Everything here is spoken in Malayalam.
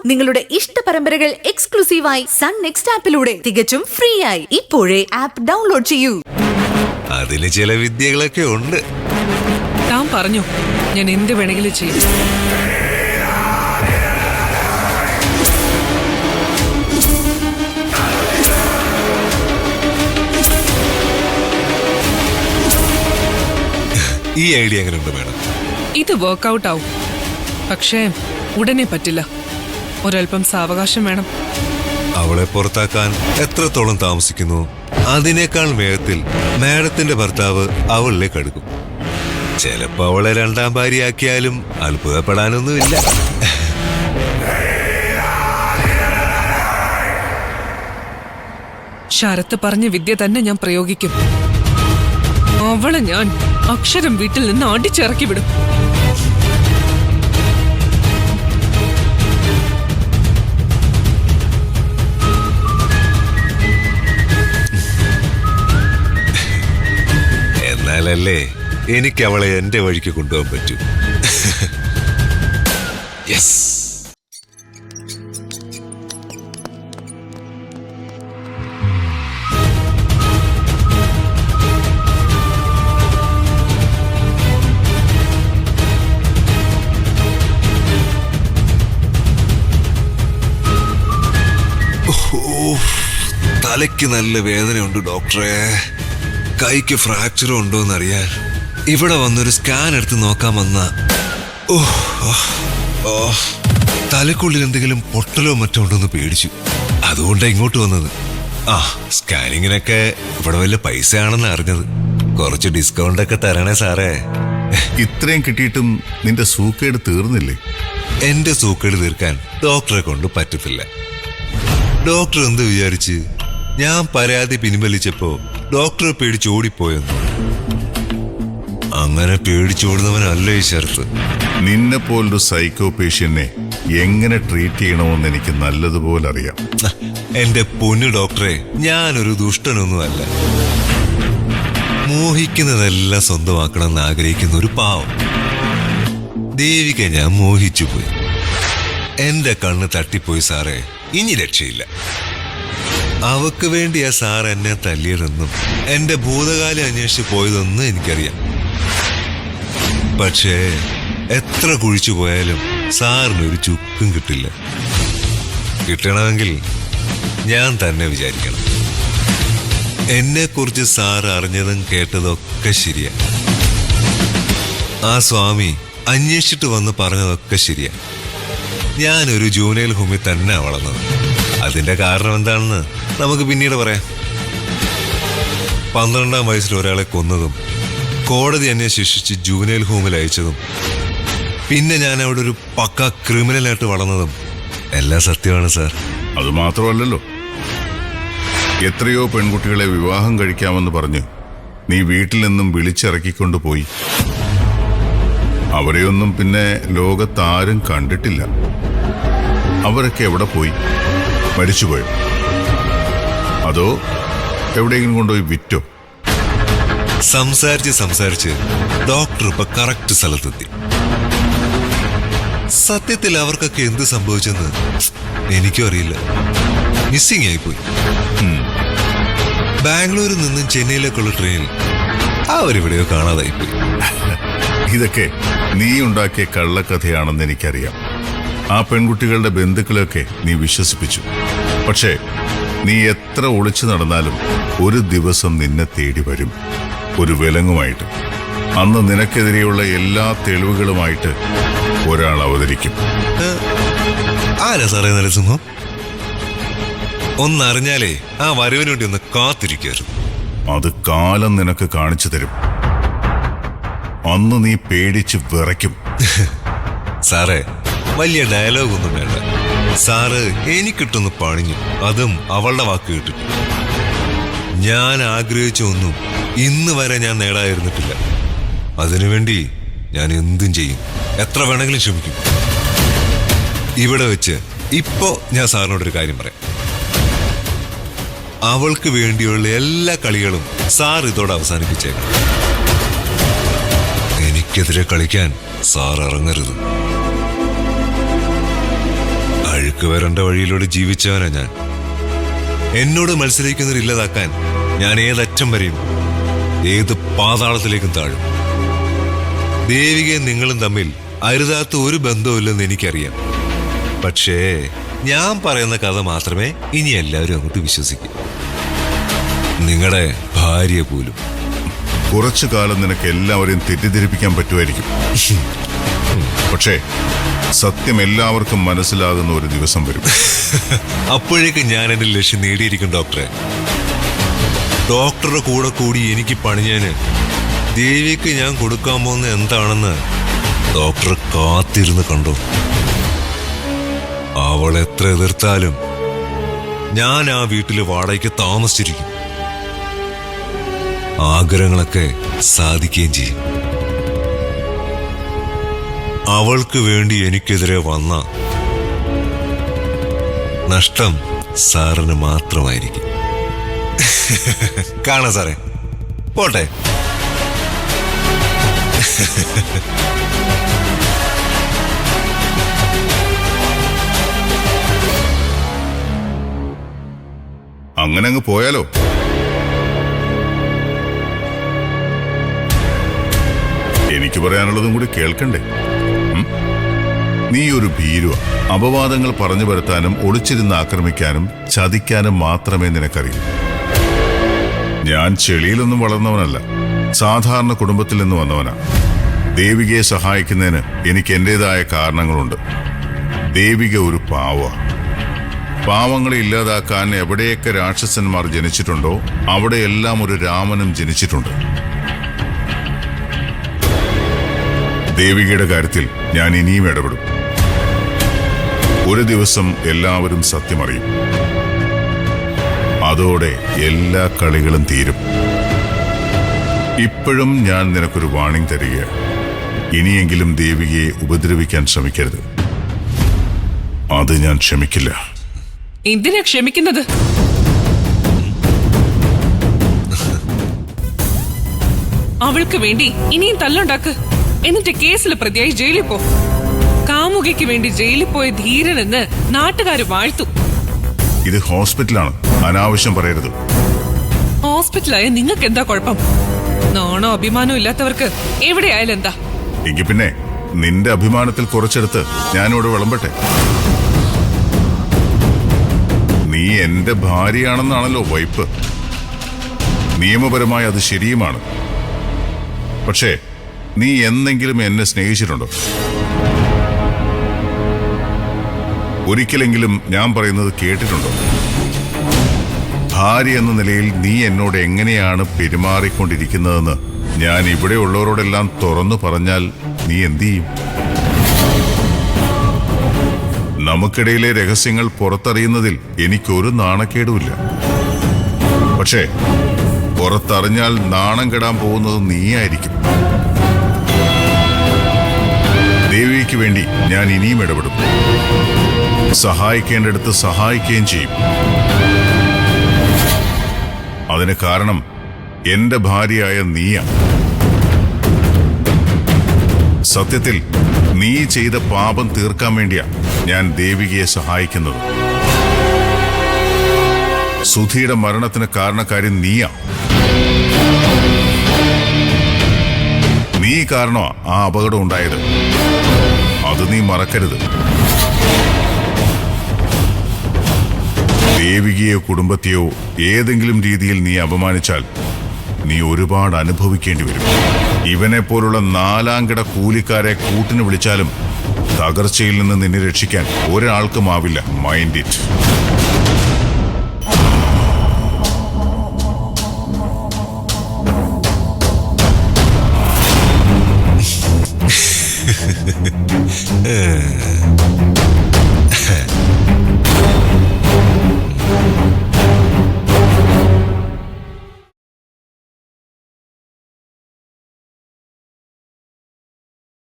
നിങ്ങളുടെ ഇഷ്ട പരമ്പരകൾ എക്സ്ക്ലൂസീവായി സൺ നെക്സ്റ്റ് ആപ്പിലൂടെ തികച്ചും ഫ്രീ ആയി ഇപ്പോഴേ ആപ്പ് ഡൗൺലോഡ് ചെയ്യൂ. അതിന് ചില വിദ്യകളൊക്കെ ഉണ്ട്. താൻ പറഞ്ഞു, ഞാൻ എന്ത് വേണമെങ്കിലും ചെയ്യും. ഈ ഐഡിയ എങ്ങനെയുണ്ട് മേഡം? ഇത് വർക്ക്ഔട്ട് ആവും, പക്ഷേ ഉടനെ പറ്റില്ല. ഒരൽപ്പം സാവകാശം വേണം. അവളെ പുറത്താക്കാൻ എത്രത്തോളം താമസിക്കുന്നു അതിനേക്കാൾ വേഗത്തിൽ മാഡത്തിന്റെ ഭർത്താവ് അവളിലേക്ക് അടുക്കും. ചിലപ്പോ അവളെ രണ്ടാം ഭാര്യയാക്കിയാലും അത്ഭുതപ്പെടാനൊന്നുമില്ല. ശരത്ത് പറഞ്ഞ വിദ്യ തന്നെ ഞാൻ പ്രയോഗിക്കും. അവളെ ഞാൻ അക്ഷരം വീട്ടിൽ നിന്ന് അടിച്ചിറക്കി വിടും. എന്നാലല്ലേ എനിക്ക് അവളെ എന്റെ വഴിക്ക് കൊണ്ടുപോകാൻ പറ്റൂ. യെസ്. തലയ്ക്ക് നല്ല വേദനയുണ്ട് ഡോക്ടറെ. കൈക്ക് ഫ്രാക്ചർ ഉണ്ടോന്നറിയാൻ ഇവിടെ വന്നൊരു സ്കാൻ എടുത്ത് നോക്കാൻ വന്ന. തലക്കുള്ളിൽ എന്തെങ്കിലും പൊട്ടലോ മറ്റോ ഉണ്ടോന്ന് പേടിച്ചു. അതുകൊണ്ടാണ് ഇങ്ങോട്ട് വന്നത്. സ്കാനിങ്ങിനൊക്കെ ഇവിടെ വലിയ പൈസ ആണെന്ന് അറിഞ്ഞത്. കുറച്ച് ഡിസ്കൗണ്ട് ഒക്കെ തരണേ സാറേ. ഇത്രയും കിട്ടിയിട്ടും നിന്റെ സൂക്കേട് തീർന്നില്ലേ? എന്റെ സൂക്കേട് തീർക്കാൻ ഡോക്ടറെ കൊണ്ട് പറ്റത്തില്ല. ഡോക്ടർ എന്ത് വിചാരിച്ച് ഞാൻ പരാതി പിൻവലിച്ചപ്പോ ഡോക്ടറെ പേടിച്ചോടിപ്പോയെന്ന്? അങ്ങനെ പേടിച്ചോടുന്നവനല്ല ഈ ശരത്ത്. നിന്നെ പോലൊരു സൈക്കോ പേഷ്യന്റിനെ എങ്ങനെ ട്രീറ്റ് ചെയ്യണമെന്ന് എനിക്ക് നല്ലതുപോലെ അറിയാം. എന്റെ പൊന്നു ഡോക്ടറെ, ഞാനൊരു ദുഷ്ടനൊന്നുമല്ല. മോഹിക്കുന്നതെല്ലാം സ്വന്തമാക്കണമെന്ന് ആഗ്രഹിക്കുന്ന ഒരു പാവം. ദേവിക ഞാൻ മോഹിച്ചു പോയി. എന്റെ കണ്ണ് തട്ടിപ്പോയി സാറേ. ഇനി രക്ഷയില്ല. അവക്ക് വേണ്ടിയാ സാർ എന്നെ തല്ലിയതെന്നും എന്റെ ഭൂതകാലം അന്വേഷിച്ച് പോയതെന്നും എനിക്കറിയാം. പക്ഷേ എത്ര കുഴിച്ചു പോയാലും സാറിനൊരു ചുക്കും കിട്ടില്ല. കിട്ടണമെങ്കിൽ ഞാൻ തന്നെ വിചാരിക്കണം. എന്നെ കുറിച്ച് സാർ അറിഞ്ഞതും കേട്ടതൊക്കെ ശരിയാ. ആ സ്വാമി അന്വേഷിച്ചിട്ട് വന്ന് പറഞ്ഞതൊക്കെ ശരിയാ. ഞാനൊരു ജൂനൈൽ ഹോമിൽ തന്നെ വളർന്നത്. അതിന്റെ കാരണം എന്താണെന്ന് നമുക്ക് പിന്നീട് പറയാം. 12ാം വയസ്സിൽ ഒരാളെ കൊന്നതും കോടതി എന്നെ ശിക്ഷിച്ച് ജൂനൈൽ ഹോമിൽ അയച്ചതും പിന്നെ ഞാൻ അവിടെ ഒരു പക്ക ക്രിമിനലായിട്ട് വളർന്നതും എല്ലാം സത്യമാണ് സാർ. അത് മാത്രമല്ലല്ലോ, എത്രയോ പെൺകുട്ടികളെ വിവാഹം കഴിക്കാമെന്ന് പറഞ്ഞ് നീ വീട്ടിൽ നിന്നും വിളിച്ചിറക്കിക്കൊണ്ടു പോയി. അവരെയൊന്നും പിന്നെ ലോകത്താരും കണ്ടിട്ടില്ല. അവരൊക്കെ എവിടെ പോയി? മരിച്ചുപോയോ? അതോ എവിടെയെങ്കിലും കൊണ്ടുപോയി വിറ്റോ? സംസാരിച്ച് ഡോക്ടർ ഇപ്പൊ കറക്റ്റ് സ്ഥലത്തെത്തി. സത്യത്തിൽ അവർക്കൊക്കെ എന്ത് സംഭവിച്ചെന്ന് എനിക്കും അറിയില്ല. മിസ്സിംഗ് ആയിപ്പോയി. ബാംഗ്ലൂരിൽ നിന്നും ചെന്നൈയിലേക്കുള്ള ട്രെയിനിൽ അവരിവിടെയോ കാണാതായിപ്പോയി. ഇതൊക്കെ നീ ഉണ്ടാക്കിയ കള്ളക്കഥയാണെന്ന് എനിക്കറിയാം. ആ പെൺകുട്ടികളുടെ ബന്ധുക്കളെയൊക്കെ നീ വിശ്വസിപ്പിച്ചു. പക്ഷേ നീ എത്ര ഒളിച്ചു നടന്നാലും ഒരു ദിവസം നിന്നെ തേടി വരും, ഒരു വിലങ്ങുമായിട്ട്. അന്ന് നിനക്കെതിരെയുള്ള എല്ലാ തെളിവുകളുമായിട്ട് ഒരാൾ അവതരിക്കും. ആരാ സാറേ നരസിംഹം? ഒന്നറിഞ്ഞാലേ ആ വരവിന് വേണ്ടി ഒന്ന് കാത്തിരിക്കായിരുന്നു. അത് കാലം നിനക്ക് കാണിച്ചു തരും. അന്ന് നീ പേടിച്ച് വിറയ്ക്കും. സാറേ, വലിയ ഡയലോഗൊന്നും വേണ്ട. സാറ് എനിക്കിട്ടൊന്ന് പണിഞ്ഞു, അതും അവളുടെ വാക്ക് കേട്ടിട്ട്. ഞാൻ ആഗ്രഹിച്ച ഒന്നും ഇന്ന് വരെ ഞാൻ നേടാതിരുന്നിട്ടില്ല. അതിനുവേണ്ടി ഞാൻ എന്തും ചെയ്യും, എത്ര വേണമെങ്കിലും ശ്രമിക്കും. ഇവിടെ വെച്ച് ഇപ്പോ ഞാൻ സാറിനോടൊരു കാര്യം പറയാം. അവൾക്ക് വേണ്ടിയുള്ള എല്ലാ കളികളും സാർ ഇതോടെ അവസാനിപ്പിച്ചേക്കാം. എനിക്കെതിരെ കളിക്കാൻ സാർ ഇറങ്ങരുത്. തെക്ക് വരണ്ട വഴിയിലൂടെ ജീവിച്ചവനാ ഞാൻ. എന്നോട് മത്സരിക്കുന്നവരില്ലാതാക്കാൻ ഞാൻ ഏതറ്റം വരെയും ഏത് പാതാളത്തിലേക്കും താഴും. ദേവികയും നിങ്ങളും തമ്മിൽ അരുതാത്ത ഒരു ബന്ധവുമില്ലെന്ന് എനിക്കറിയാം. പക്ഷേ ഞാൻ പറയുന്ന കഥ മാത്രമേ ഇനി എല്ലാവരും അങ്ങോട്ട് വിശ്വസിക്കൂ. നിങ്ങളുടെ ഭാര്യ പോലും. കുറച്ചു കാലം നിനക്ക് എല്ലാവരെയും തെറ്റിദ്ധരിപ്പിക്കാൻ പറ്റുമായിരിക്കും. പക്ഷേ സത്യം എല്ലാവർക്കും മനസ്സിലാകുന്ന ഒരു ദിവസം വരും. അപ്പോഴേക്ക് ഞാൻ എന്റെ ലക്ഷ്യം നേടിയിരിക്കും ഡോക്ടറെ. ഡോക്ടറുടെ കൂടെ കൂടി എനിക്ക് പണിഞ്ഞതിന് ദേവിക്ക് ഞാൻ കൊടുക്കാൻ പോകുന്ന എന്താണെന്ന് ഡോക്ടർ കാത്തിരുന്ന് കണ്ടു. അവൾ എത്ര എതിർത്താലും ഞാൻ ആ വീട്ടിൽ വാടകയ്ക്ക് താമസിച്ചിരിക്കും. ആഗ്രഹങ്ങളൊക്കെ സാധിക്കുകയും ചെയ്യും. അവൾക്ക് വേണ്ടി എനിക്കെതിരെ വന്ന നഷ്ടം സാറിന് മാത്രമായിരിക്കും. കാണാം സാറേ, പോട്ടെ. അങ്ങനെ അങ്ങ് പോയാലോ? എനിക്ക് പറയാനുള്ളതും കൂടി കേൾക്കണ്ടേ? നീ ഒരു ഭീരുവ. അപവാദങ്ങൾ പറഞ്ഞു വരുത്താനും ഒളിച്ചിരുന്ന് ആക്രമിക്കാനും ചതിക്കാനും മാത്രമേ നിനക്കറിയൂ. ഞാൻ ചെളിയിലൊന്നും വളർന്നവനല്ല. സാധാരണ കുടുംബത്തിൽ നിന്ന് വന്നവനാ. ദേവികയെ സഹായിക്കുന്നതിന് എനിക്ക് എന്റേതായ കാരണങ്ങളുണ്ട്. ദേവിക ഒരു പാവ. പാവങ്ങളെ ഇല്ലാതാക്കാൻ എവിടെയൊക്കെ രാക്ഷസന്മാർ ജനിച്ചിട്ടുണ്ടോ അവിടെയെല്ലാം ഒരു രാമനും ജനിച്ചിട്ടുണ്ട്. ദേവികയുടെ കാര്യത്തിൽ ഞാൻ ഇനിയും ഇടപെടും. ഒരു ദിവസം എല്ലാവരും സത്യമറിയും. അതോടെ എല്ലാ കളികളും തീരും. ഇപ്പോഴും ഞാൻ നിനക്കൊരു വാണിംഗ് തരികയാണ്. ഇനിയെങ്കിലും ദേവികയെ ഉപദ്രവിക്കാൻ ശ്രമിക്കരുത്. അത് ഞാൻ ക്ഷമിക്കില്ല. എന്തിനാ ക്ഷമിക്കുന്നത്? അവൾക്ക് വേണ്ടി ഇനിയും തല്ലുണ്ടാക്ക്. എന്നിട്ട് കേസിൽ പ്രതിയായി ജയിലിൽ പോ. കാമുകിക്ക് വേണ്ടി ജയിലിൽ പോയ ധീരനെന്ന് നാട്ടുകാര് വാഴ്ത്തു. ഇത് ഹോസ്പിറ്റലാണ്, അനാവശ്യം പറയരുത്. ഹോസ്പിറ്റലായ നിങ്ങൾക്ക് എന്താ കുഴപ്പം? നാണോ അഭിമാനോ ഇല്ലാത്തവർക്ക് എവിടെയായാലും എന്താ? എങ്കിൽ പിന്നെ നിന്റെ അഭിമാനത്തിൽ കുറച്ചെടുത്ത് ഞാനിവിടെ വിളമ്പട്ടെ. നീ എന്റെ ഭാര്യയാണെന്നാണല്ലോ വൈപ്പ്. നിയമപരമായി അത് ശരിയുമാണ്. പക്ഷേ നീ എന്തെങ്കിലും എന്നെ സ്നേഹിച്ചിട്ടുണ്ടോ? ഒരിക്കലെങ്കിലും ഞാൻ പറയുന്നത് കേട്ടിട്ടുണ്ടോ? ഭാര്യ എന്ന നിലയിൽ നീ എന്നോട് എങ്ങനെയാണ് പെരുമാറിക്കൊണ്ടിരിക്കുന്നതെന്ന് ഞാൻ ഇവിടെ ഉള്ളവരോടെല്ലാം തുറന്നു പറഞ്ഞാൽ നീ എന്തു ചെയ്യും? നമുക്കിടയിലെ രഹസ്യങ്ങൾ പുറത്തറിയുന്നതിൽ എനിക്കൊരു നാണക്കേടുമില്ല. പക്ഷേ പുറത്തറിഞ്ഞാൽ നാണം കെടാൻ പോകുന്നത് നീയായിരിക്കും. ദേവിക്ക് വേണ്ടി ഞാൻ ഇനിയും ഇടപെടും. സഹായിക്കേണ്ടടുത്ത് സഹായിക്കുകയും ചെയ്യും. അതിന് കാരണം എന്റെ ഭാര്യയായ നീയാ. സത്യത്തിൽ നീ ചെയ്ത പാപം തീർക്കാൻ വേണ്ടിയാ ഞാൻ ദേവികയെ സഹായിക്കുന്നത്. സുധിയുടെ മരണത്തിന് കാരണക്കാരി നീയാ. നീ കാരണമാ ആ അപകടം ഉണ്ടായത്. അത് നീ മറക്കരുത്. ദേവികയോ കുടുംബത്തെയോ ഏതെങ്കിലും രീതിയിൽ നീ അപമാനിച്ചാൽ നീ ഒരുപാട് അനുഭവിക്കേണ്ടി വരും. ഇവനെ പോലുള്ള നാലാംകിട കൂലിക്കാരെ കൂട്ടിന് വിളിച്ചാലും തകർച്ചയിൽ നിന്ന് നിന്നെ രക്ഷിക്കാൻ ഒരാൾക്കുമാവില്ല. Mind it.